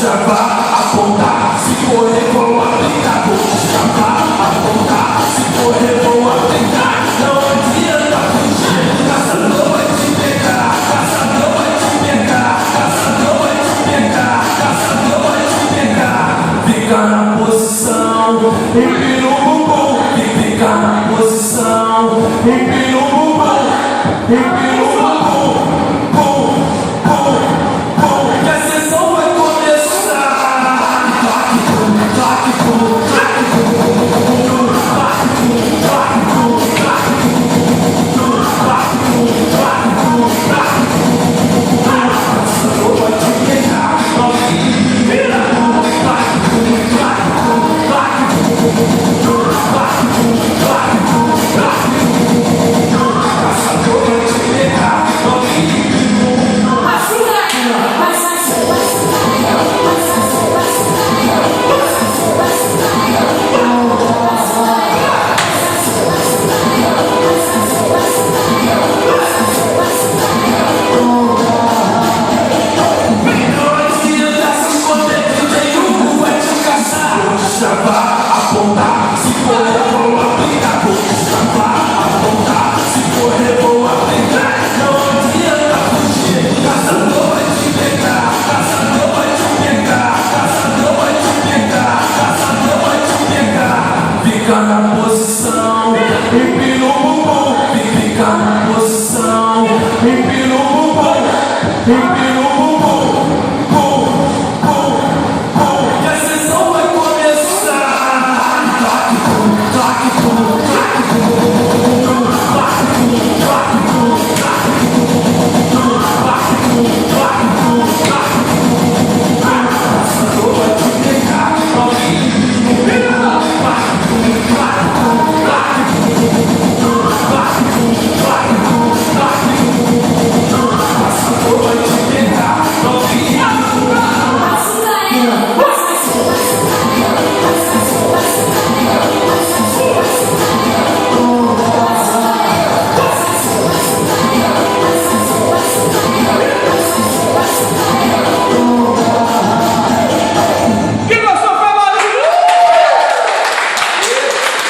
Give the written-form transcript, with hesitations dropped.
chavar, apontar, se correr vou aplicar. Vou chavar, apontar, se correr vou aplicar. Não adianta fugir, caçador vai te pegar. Caçador vai te pegar, caçador vai te pegar. Caçador vai te pegar. Fica na posição, empina o bumbum. Fica na posição, empina o bumbum. Empina o bumbum. Bum, bum, bum. Que a sessão vai começar. Claque, bum, claque, bum, claque, bum, bum, claque, bum, claque, bum, claque, bum, claque, bum, claque, bum, claque, bum. Caçador vai te pegar. Vira, bum, claque, bum, claque, bum, claque, bum, claque, bum, claque, bum, claque, bum. Caçador vai te pegar. Chavar, apontar, se correr vou aplicar. Vou chavar, apontar, se correr vou aplicar. Não adianta fugir, caçador vai te pegar. Caçador vai te pegar, caçador vai te pegar. Caçador vai te pegar. Fica na posição, empina o bumbum. Fica na posição, empina o bumbum.